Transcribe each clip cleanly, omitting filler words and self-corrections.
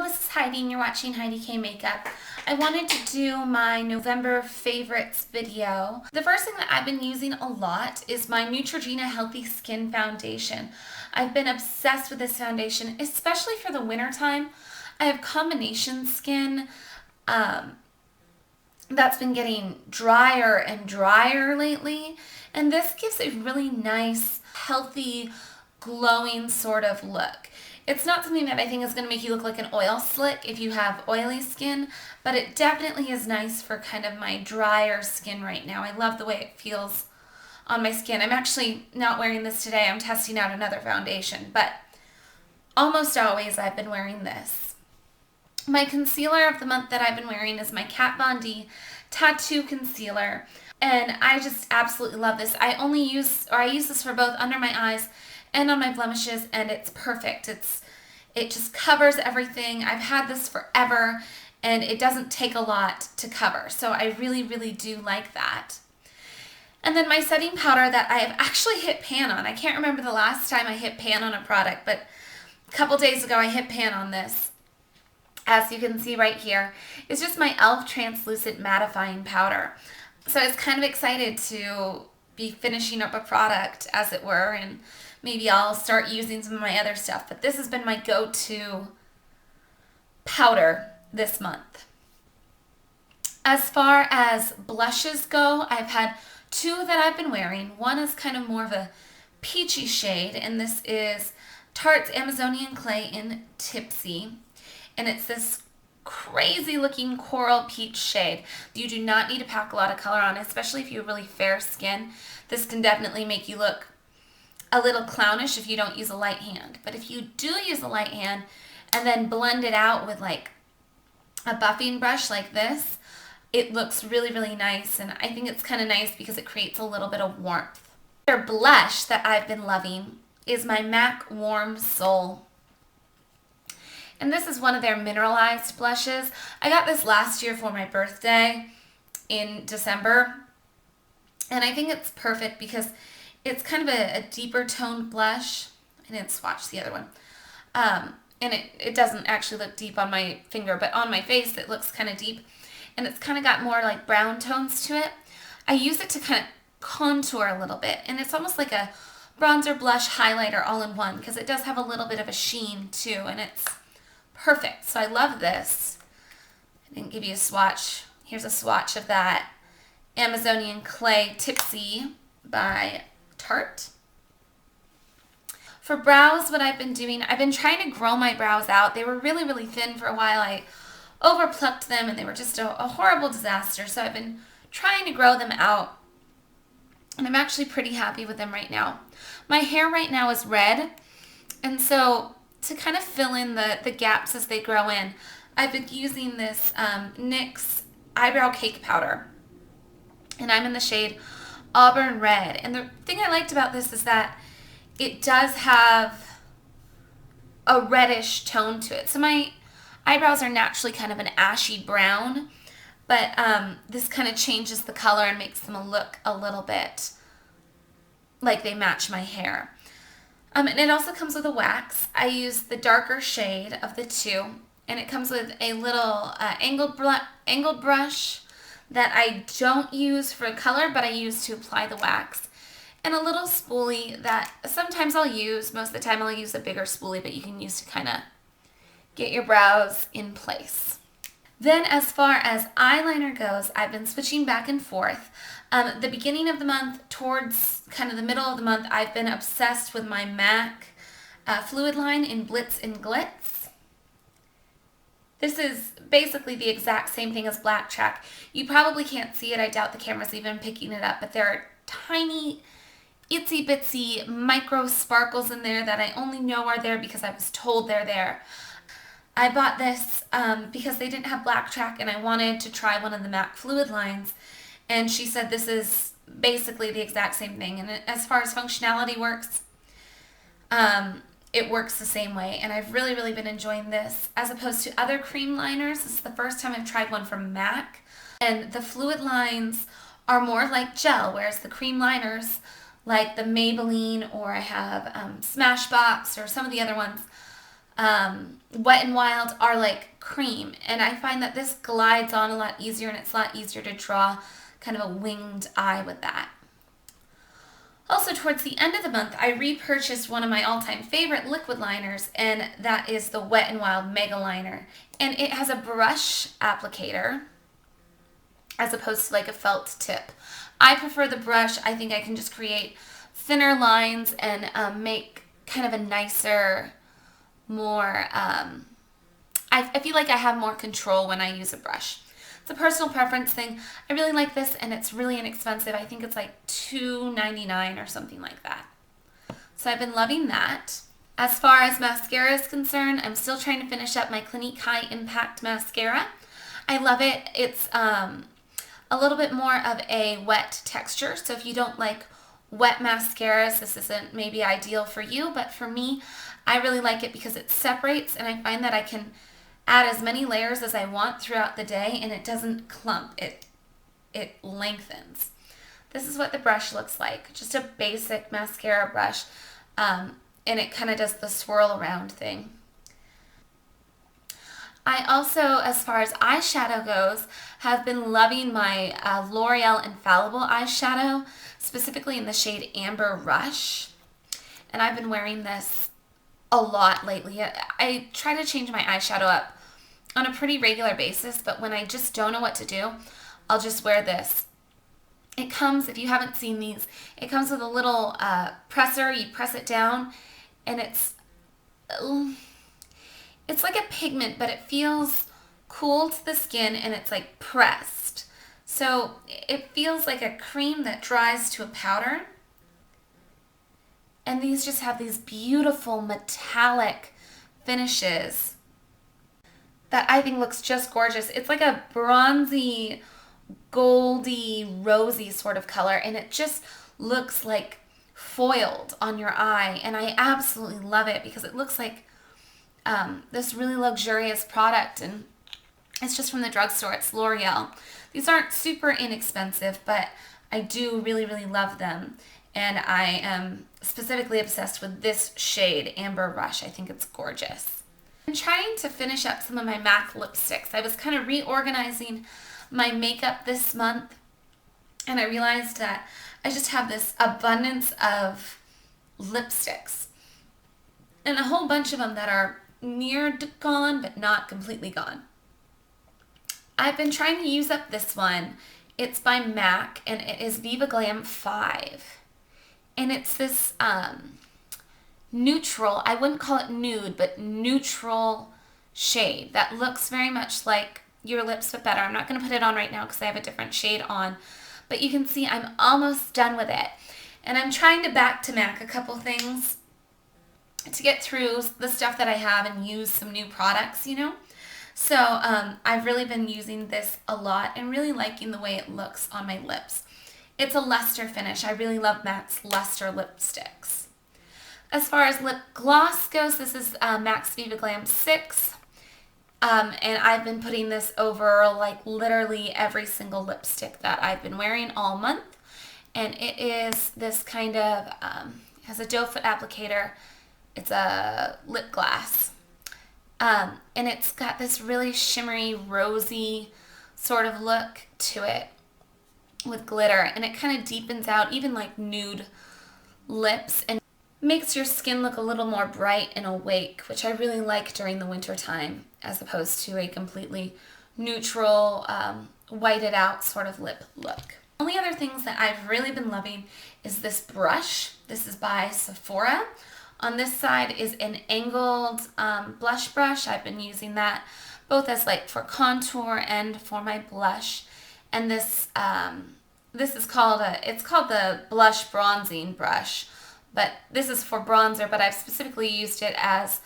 this is Heidi and you're watching Heidi K Makeup. I wanted to do my November favorites video. The first thing that I've been using a lot is my Neutrogena Healthy Skin Foundation. I've been obsessed with this foundation, especially for the winter time. I have combination skin that's been getting drier and drier lately, and this gives a really nice, healthy, glowing sort of look. It's not something that I think is going to make you look like an oil slick if you have oily skin, but it definitely is nice for kind of my drier skin right now. I love the way it feels on my skin. I'm actually not wearing this today. I'm testing out another foundation, but almost always I've been wearing this. My concealer of the month that I've been wearing is my Kat Von D Tattoo Concealer, and I just absolutely love this. I use this for both under my eyes and on my blemishes, and it's perfect. It just covers everything. I've had this forever, and it doesn't take a lot to cover, so I really, really do like that. And then my setting powder that I have actually hit pan on. I can't remember the last time I hit pan on a product, but a couple days ago I hit pan on this. As you can see right here, it's just my e.l.f. Translucent Mattifying Powder. So I was kind of excited to be finishing up a product, as it were, and maybe I'll start using some of my other stuff. But this has been my go-to powder this month. As far as blushes go, I've had two that I've been wearing. One is kind of more of a peachy shade, and this is Tarte's Amazonian Clay in Tipsy. And it's this crazy looking coral peach shade. You do not need to pack a lot of color on, especially if you have really fair skin. This can definitely make you look a little clownish if you don't use a light hand. But if you do use a light hand and then blend it out with like a buffing brush like this, it looks really, really nice. And I think it's kind of nice because it creates a little bit of warmth. Another blush that I've been loving is my MAC Warm Soul. And this is one of their mineralized blushes. I got this last year for my birthday in December. And I think it's perfect because it's kind of a deeper toned blush. I didn't swatch the other one. And it doesn't actually look deep on my finger, but on my face it looks kind of deep. And it's kind of got more like brown tones to it. I use it to kind of contour a little bit. And it's almost like a bronzer, blush, highlighter all in one because it does have a little bit of a sheen too. And it's perfect. So I love this. I didn't give you a swatch. Here's a swatch of that Amazonian Clay Tipsy by Tarte. For brows, what I've been doing, I've been trying to grow my brows out. They were really, really thin for a while. I overplucked them and they were just a horrible disaster. So I've been trying to grow them out. And I'm actually pretty happy with them right now. My hair right now is red. And so to kind of fill in the gaps as they grow in, I've been using this NYX Eyebrow Cake Powder. And I'm in the shade Auburn Red. And the thing I liked about this is that it does have a reddish tone to it. So my eyebrows are naturally kind of an ashy brown, but this kind of changes the color and makes them look a little bit like they match my hair. And it also comes with a wax. I use the darker shade of the two, and it comes with a little angled brush that I don't use for color, but I use to apply the wax, and a little spoolie that sometimes I'll use. Most of the time I'll use a bigger spoolie, but you can use to kind of get your brows in place. Then as far as eyeliner goes, I've been switching back and forth. The beginning of the month towards kind of the middle of the month, I've been obsessed with my MAC fluid line in Blitz and Glitz. This is basically the exact same thing as Black Track. You probably can't see it. I doubt the camera's even picking it up, but there are tiny itsy bitsy micro sparkles in there that I only know are there because I was told they're there. I bought this because they didn't have Black Track and I wanted to try one of the MAC fluid lines. And she said this is basically the exact same thing. And as far as functionality works, it works the same way. And I've really, really been enjoying this. As opposed to other cream liners, this is the first time I've tried one from MAC. And the fluid lines are more like gel, whereas the cream liners, like the Maybelline, or I have Smashbox or some of the other ones, Wet n Wild are like cream, and I find that this glides on a lot easier, and it's a lot easier to draw kind of a winged eye with that. Also, towards the end of the month, I repurchased one of my all-time favorite liquid liners, and that is the Wet n Wild Mega Liner. And it has a brush applicator as opposed to like a felt tip. I prefer the brush. I think I can just create thinner lines and make kind of a nicer, more, I feel like I have more control when I use a brush. It's a personal preference thing. I really like this, and it's really inexpensive. I think it's like $2.99 or something like that. So I've been loving that. As far as mascara is concerned, I'm still trying to finish up my Clinique High Impact Mascara. I love it. It's a little bit more of a wet texture, so if you don't like wet mascaras, this isn't maybe ideal for you, but for me, I really like it because it separates, and I find that I can add as many layers as I want throughout the day, and it doesn't clump. It lengthens. This is what the brush looks like. Just a basic mascara brush, and it kind of does the swirl around thing. I also, as far as eyeshadow goes, have been loving my L'Oreal Infallible eyeshadow, specifically in the shade Amber Rush. And I've been wearing this a lot lately. I try to change my eyeshadow up on a pretty regular basis, but when I just don't know what to do, I'll just wear this. It comes, if you haven't seen these, it comes with a little presser. You press it down, and it's like a pigment, but it feels cool to the skin, and it's like pressed. So it feels like a cream that dries to a powder. And these just have these beautiful metallic finishes that I think looks just gorgeous. It's like a bronzy, goldy, rosy sort of color, and it just looks like foiled on your eye, and I absolutely love it because it looks like this really luxurious product, and it's just from the drugstore. It's L'Oreal. These aren't super inexpensive, but I do really, really love them, and I am specifically obsessed with this shade, Amber Rush. I think it's gorgeous. I'm trying to finish up some of my MAC lipsticks. I was kind of reorganizing my makeup this month, and I realized that I just have this abundance of lipsticks, and a whole bunch of them that are near gone, but not completely gone. I've been trying to use up this one. It's by MAC, and it is Viva Glam 5. And it's this neutral, I wouldn't call it nude, but neutral shade that looks very much like your lips but better. I'm not going to put it on right now because I have a different shade on, but you can see I'm almost done with it. And I'm trying to back to MAC a couple things to get through the stuff that I have and use some new products, you know. So I've really been using this a lot and really liking the way it looks on my lips. It's a luster finish. I really love MAC's luster lipsticks. As far as lip gloss goes, this is MAC's Viva Glam 6. And I've been putting this over like literally every single lipstick that I've been wearing all month. And it is this kind of, has a doe foot applicator. It's a lip gloss. And it's got this really shimmery, rosy sort of look to it with glitter. And it kind of deepens out even like nude lips and makes your skin look a little more bright and awake, which I really like during the winter time, as opposed to a completely neutral, whited out sort of lip look. Only other things that I've really been loving is this brush. This is by Sephora. On this side is an angled blush brush. I've been using that both as like for contour and for my blush. And this is called it's called the blush bronzing brush. But this is for bronzer, but I've specifically used it as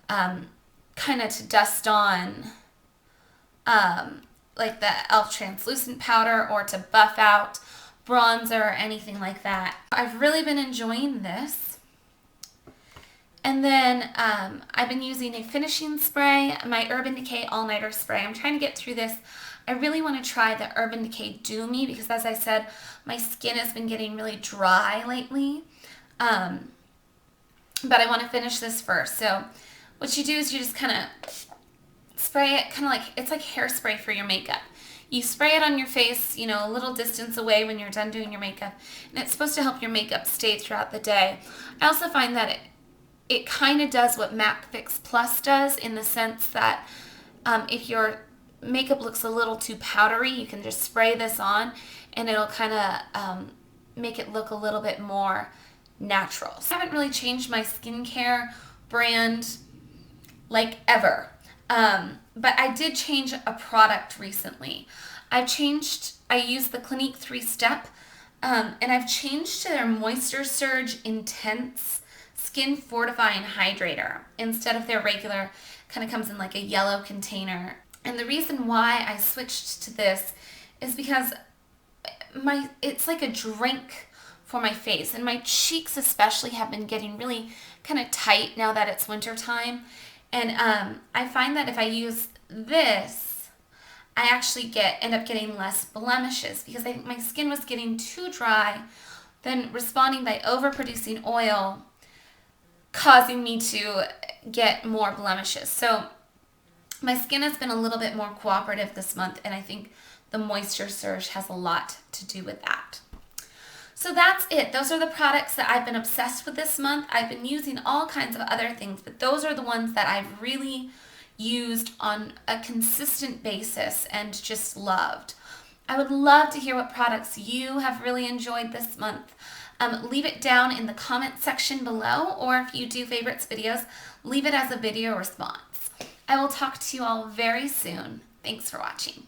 kind of to dust on like the e.l.f. translucent powder or to buff out bronzer or anything like that. I've really been enjoying this. And then I've been using a finishing spray, my Urban Decay All Nighter Spray. I'm trying to get through this. I really want to try the Urban Decay Do Me because, as I said, my skin has been getting really dry lately. But I want to finish this first. So what you do is you just kind of spray it, kind of like, it's like hairspray for your makeup. You spray it on your face, you know, a little distance away when you're done doing your makeup, and it's supposed to help your makeup stay throughout the day. I also find that it kind of does what MAC Fix Plus does, in the sense that if your makeup looks a little too powdery, you can just spray this on and it'll kind of make it look a little bit more natural. So I haven't really changed my skincare brand like ever. But I did change a product recently. I used the Clinique 3-Step, and I've changed to their Moisture Surge Intense Skin Fortifying Hydrator instead of their regular, kind of comes in like a yellow container. And the reason why I switched to this is because it's like a drink for my face, and my cheeks especially have been getting really kind of tight now that it's winter time. And I find that if I use this, I actually end up getting less blemishes, because I think my skin was getting too dry, then responding by overproducing oil, causing me to get more blemishes. So my skin has been a little bit more cooperative this month, and I think the Moisture Surge has a lot to do with that. So that's it. Those are the products that I've been obsessed with this month. I've been using all kinds of other things, but those are the ones that I've really used on a consistent basis and just loved. I would love to hear what products you have really enjoyed this month. Leave it down in the comment section below, or if you do favorites videos, leave it as a video response. I will talk to you all very soon. Thanks for watching.